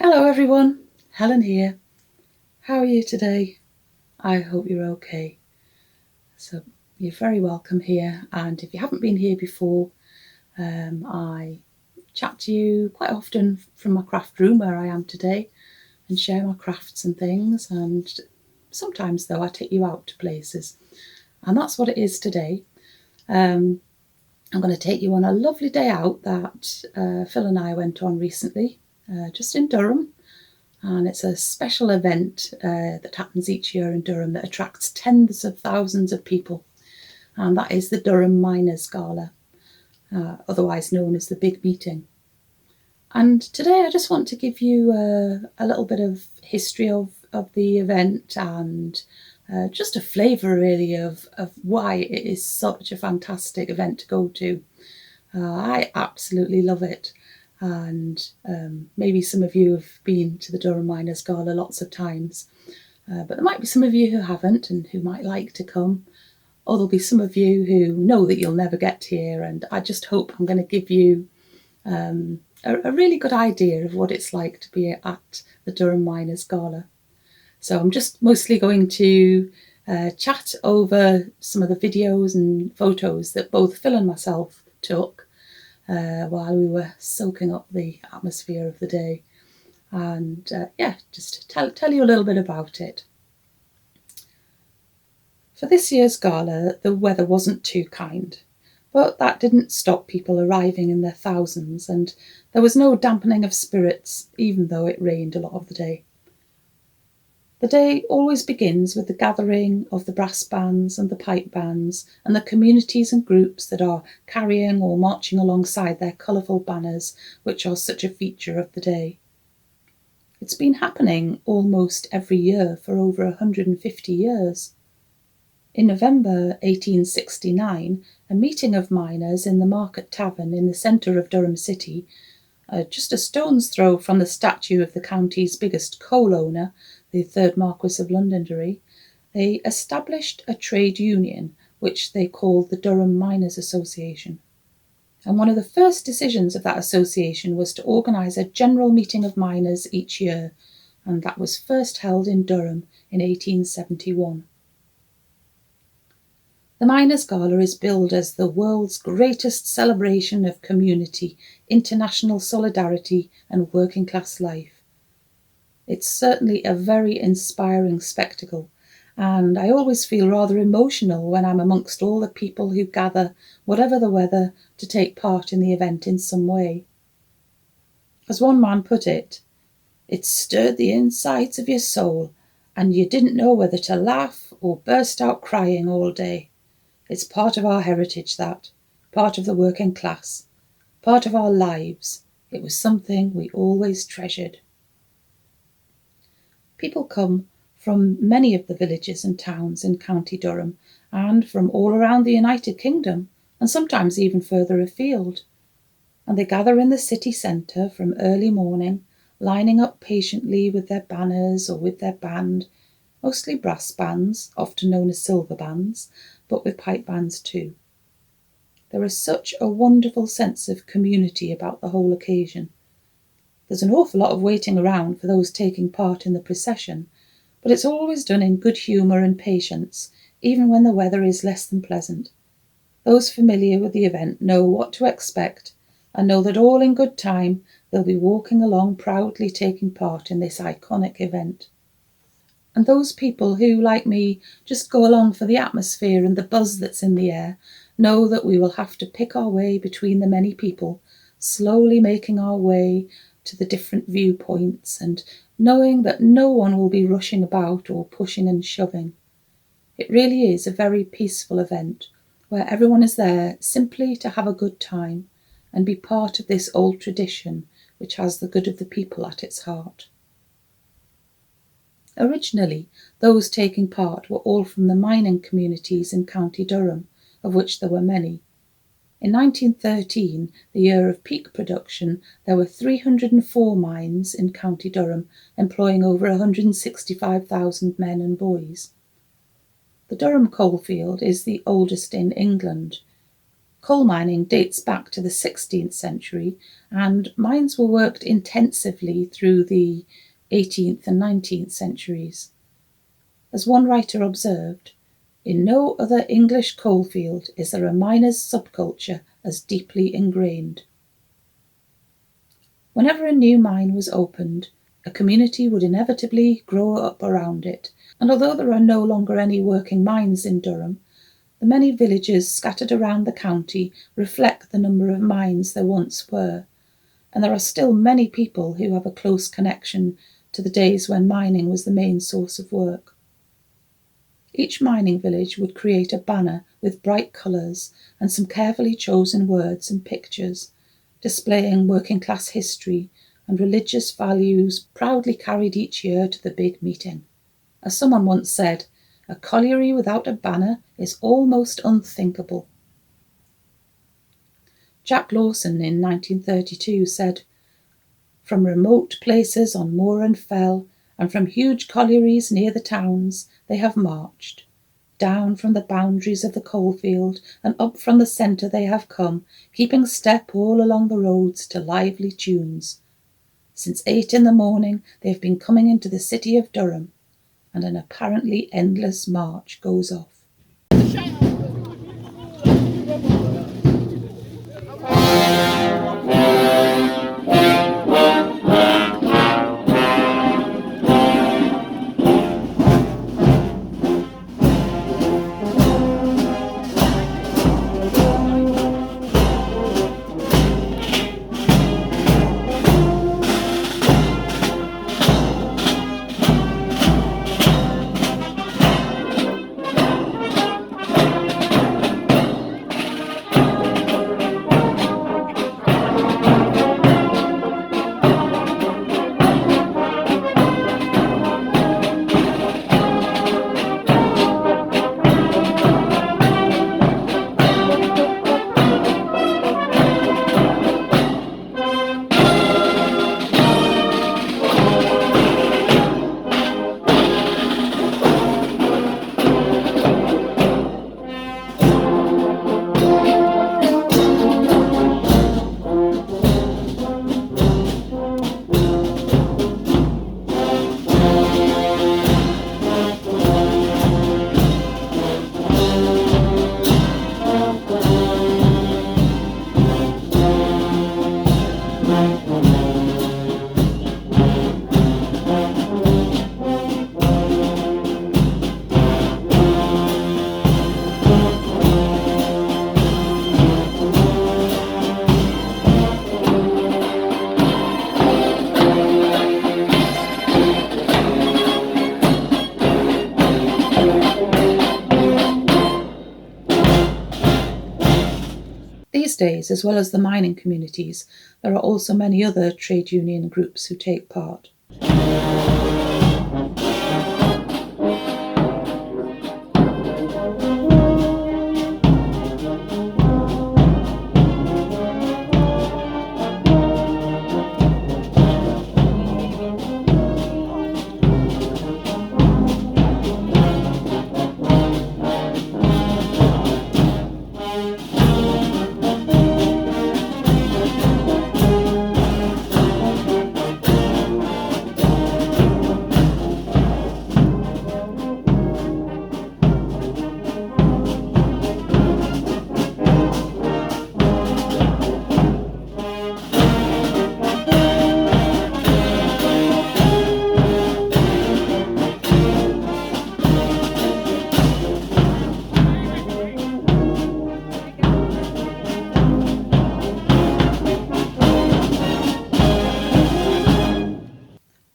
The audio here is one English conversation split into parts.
Hello everyone, Helen here. How are you today? I hope you're okay. So you're very welcome here, and if you haven't been here before, I chat to you quite often from my craft room where I am today and share my crafts and things, and sometimes though I take you out to places, and that's what it is today. I'm going to take you on a lovely day out that Phil and I went on recently, just in Durham. And it's a special event that happens each year in Durham that attracts tens of thousands of people. And that is the Durham Miners Gala, otherwise known as the Big Meeting. And today I just want to give you a little bit of history of the event and just a flavour really of why it is such a fantastic event to go to. I absolutely love it. And maybe some of you have been to the Durham Miners Gala lots of times, but there might be some of you who haven't and who might like to come, or there'll be some of you who know that you'll never get here, and I just hope I'm going to give you a really good idea of what it's like to be at the Durham Miners Gala. So I'm just mostly going to chat over some of the videos and photos that both Phil and myself took while we were soaking up the atmosphere of the day, and just tell you a little bit about it. For this year's gala, the weather wasn't too kind, but that didn't stop people arriving in their thousands, and there was no dampening of spirits, even though it rained a lot of the day. The day always begins with the gathering of the brass bands and the pipe bands and the communities and groups that are carrying or marching alongside their colourful banners, which are such a feature of the day. It's been happening almost every year for over 150 years. In November 1869, a meeting of miners in the Market Tavern in the centre of Durham City, just a stone's throw from the statue of the county's biggest coal owner, the 3rd Marquess of Londonderry, they established a trade union which they called the Durham Miners Association. And one of the first decisions of that association was to organise a general meeting of miners each year, and that was first held in Durham in 1871. The Miners' Gala is billed as the world's greatest celebration of community, international solidarity and working class life. It's certainly a very inspiring spectacle, and I always feel rather emotional when I'm amongst all the people who gather, whatever the weather, to take part in the event in some way. As one man put it, "It stirred the insides of your soul, and you didn't know whether to laugh or burst out crying all day. It's part of our heritage, that, part of the working class, part of our lives. It was something we always treasured." People come from many of the villages and towns in County Durham and from all around the United Kingdom, and sometimes even further afield. And they gather in the city centre from early morning, lining up patiently with their banners or with their band, mostly brass bands, often known as silver bands, but with pipe bands too. There is such a wonderful sense of community about the whole occasion. There's an awful lot of waiting around for those taking part in the procession, but it's always done in good humour and patience, even when the weather is less than pleasant. Those familiar with the event know what to expect, and know that all in good time they'll be walking along proudly taking part in this iconic event. And those people who, like me, just go along for the atmosphere and the buzz that's in the air, know that we will have to pick our way between the many people, slowly making our way to the different viewpoints and knowing that no one will be rushing about or pushing and shoving. It really is a very peaceful event where everyone is there simply to have a good time and be part of this old tradition which has the good of the people at its heart. Originally, those taking part were all from the mining communities in County Durham, of which there were many. In 1913, the year of peak production, there were 304 mines in County Durham, employing over 165,000 men and boys. The Durham coalfield is the oldest in England. Coal mining dates back to the 16th century, and mines were worked intensively through the 18th and 19th centuries. As one writer observed, in no other English coalfield is there a miner's subculture as deeply ingrained. Whenever a new mine was opened, a community would inevitably grow up around it, and although there are no longer any working mines in Durham, the many villages scattered around the county reflect the number of mines there once were, and there are still many people who have a close connection to the days when mining was the main source of work. Each mining village would create a banner with bright colours and some carefully chosen words and pictures, displaying working class history and religious values proudly carried each year to the big meeting. As someone once said, a colliery without a banner is almost unthinkable. Jack Lawson in 1932 said, "From remote places on moor and fell, and from huge collieries near the towns, they have marched. Down from the boundaries of the coalfield and up from the centre they have come, keeping step all along the roads to lively tunes. Since 8 in the morning they have been coming into the city of Durham, and an apparently endless march goes off." These days, as well as the mining communities, there are also many other trade union groups who take part.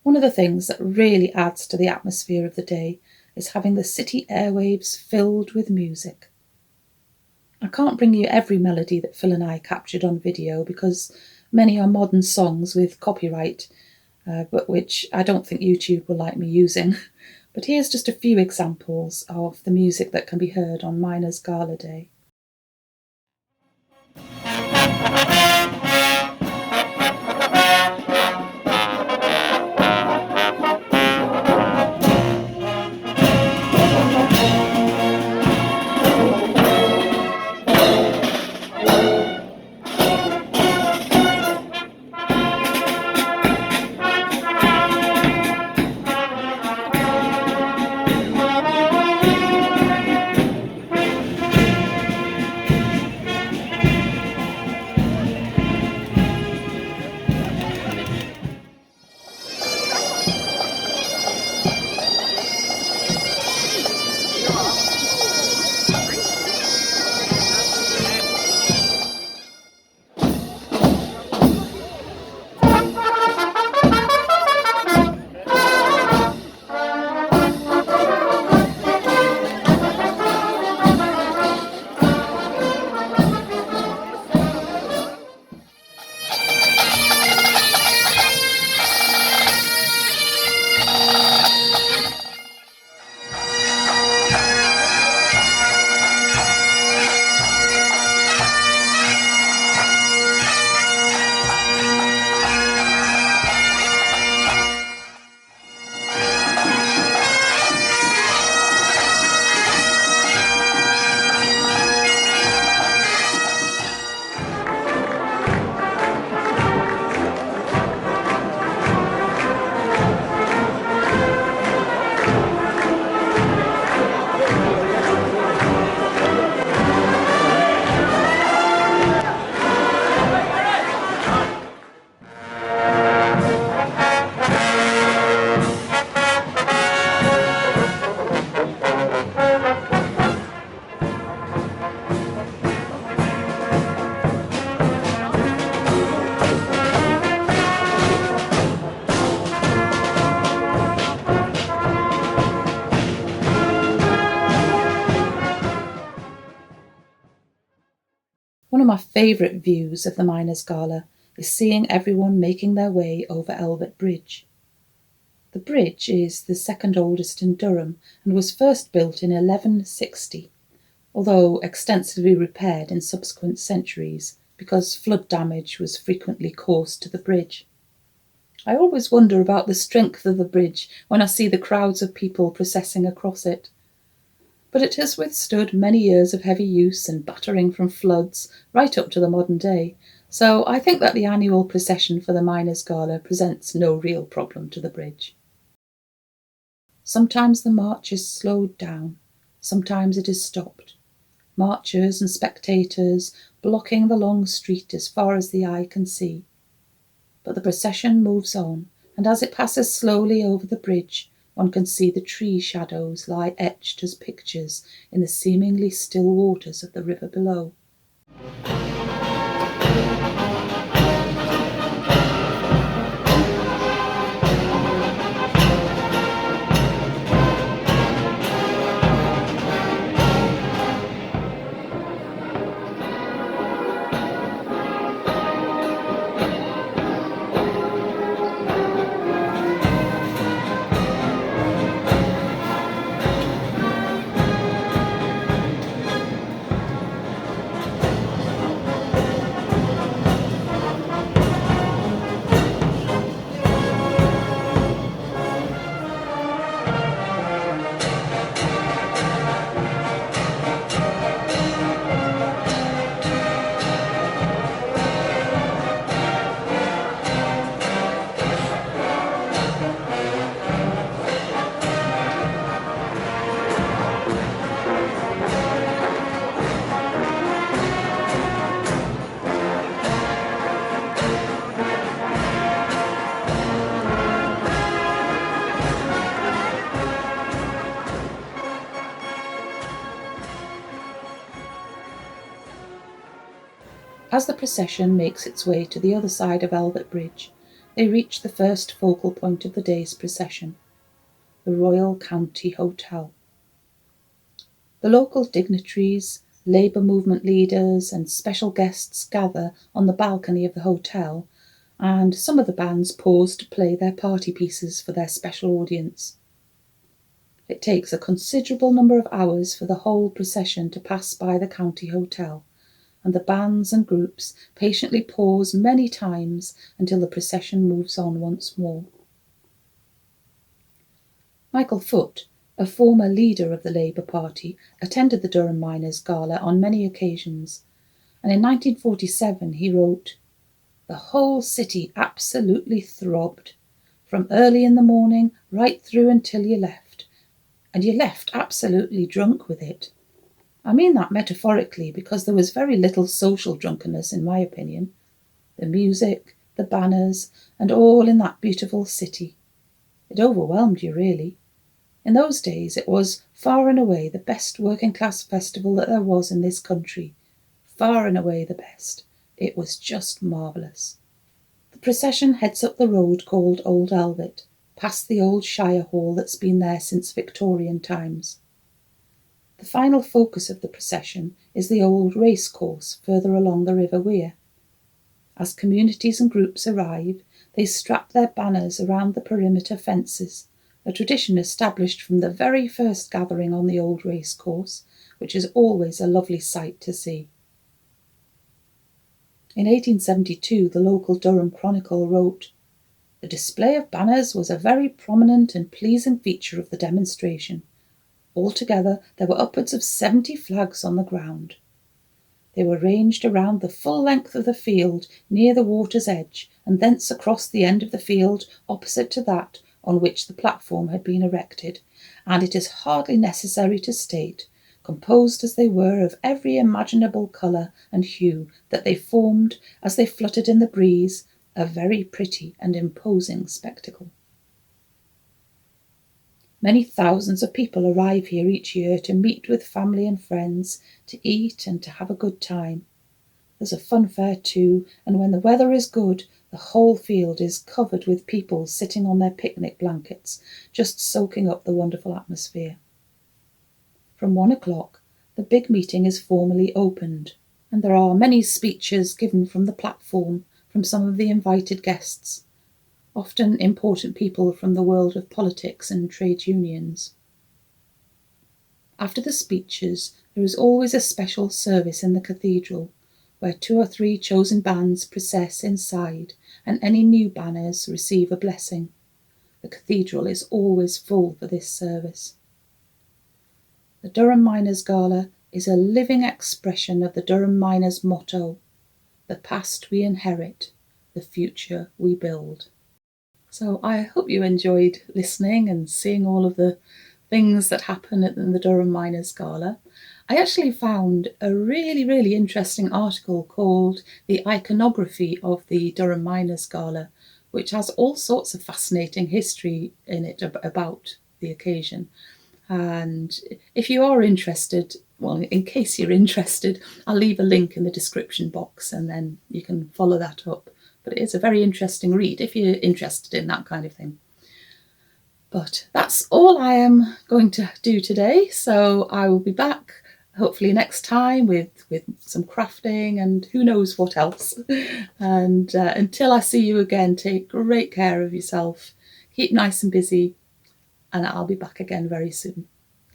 One of the things that really adds to the atmosphere of the day is having the city airwaves filled with music. I can't bring you every melody that Phil and I captured on video because many are modern songs with copyright, but which I don't think YouTube will like me using. But here's just a few examples of the music that can be heard on Miners Gala Day. my favourite views of the Miners' Gala is seeing everyone making their way over Elvet Bridge. The bridge is the second oldest in Durham and was first built in 1160, although extensively repaired in subsequent centuries because flood damage was frequently caused to the bridge. I always wonder about the strength of the bridge when I see the crowds of people processing across it. But it has withstood many years of heavy use and battering from floods right up to the modern day, so I think that the annual procession for the Miners' Gala presents no real problem to the bridge. Sometimes the march is slowed down, sometimes it is stopped. Marchers and spectators blocking the long street as far as the eye can see. But the procession moves on, and as it passes slowly over the bridge, one can see the tree shadows lie etched as pictures in the seemingly still waters of the river below. As the procession makes its way to the other side of Elvet Bridge, they reach the first focal point of the day's procession, the Royal County Hotel. The local dignitaries, Labour movement leaders and special guests gather on the balcony of the hotel, and some of the bands pause to play their party pieces for their special audience. It takes a considerable number of hours for the whole procession to pass by the county hotel, and the bands and groups patiently pause many times until the procession moves on once more. Michael Foot, a former leader of the Labour Party, attended the Durham Miners' Gala on many occasions, and in 1947 he wrote, "The whole city absolutely throbbed, from early in the morning right through until you left, and you left absolutely drunk with it. I mean that metaphorically because there was very little social drunkenness in my opinion. The music, the banners, and all in that beautiful city. It overwhelmed you really. In those days it was far and away the best working class festival that there was in this country. Far and away the best. It was just marvellous." The procession heads up the road called Old Elvet, past the old Shire Hall that's been there since Victorian times. The final focus of the procession is the old racecourse further along the River Wear. As communities and groups arrive, they strap their banners around the perimeter fences, a tradition established from the very first gathering on the old racecourse, which is always a lovely sight to see. In 1872, the local Durham Chronicle wrote, "The display of banners was a very prominent and pleasing feature of the demonstration. Altogether, there were upwards of 70 flags on the ground. They were ranged around the full length of the field near the water's edge, and thence across the end of the field opposite to that on which the platform had been erected, and it is hardly necessary to state, composed as they were of every imaginable colour and hue, that they formed, as they fluttered in the breeze, a very pretty and imposing spectacle. Many thousands of people arrive here each year to meet with family and friends, to eat and to have a good time. There's a fun fair too, and when the weather is good, the whole field is covered with people sitting on their picnic blankets, just soaking up the wonderful atmosphere. From 1 o'clock, the big meeting is formally opened. and there are many speeches given from the platform from some of the invited guests, often important people from the world of politics and trade unions. After the speeches, there is always a special service in the cathedral, where 2 or 3 chosen bands process inside and any new banners receive a blessing. The cathedral is always full for this service. The Durham Miners Gala is a living expression of the Durham Miners motto, "The past we inherit, the future we build." So I hope you enjoyed listening and seeing all of the things that happen at the Durham Miners Gala. I actually found a really interesting article called "The Iconography of the Durham Miners Gala," which has all sorts of fascinating history in it about the occasion. And if you are interested, well, in case you're interested, I'll leave a link in the description box and then you can follow that up. But it is a very interesting read if you're interested in that kind of thing. But that's all I am going to do today. So I will be back hopefully next time with some crafting and who knows what else. And until I see you again, take great care of yourself. Keep nice and busy. And I'll be back again very soon.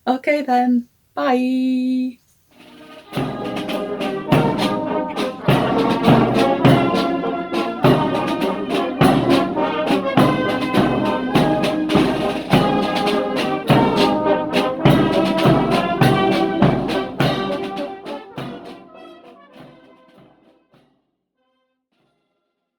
Okay then, bye.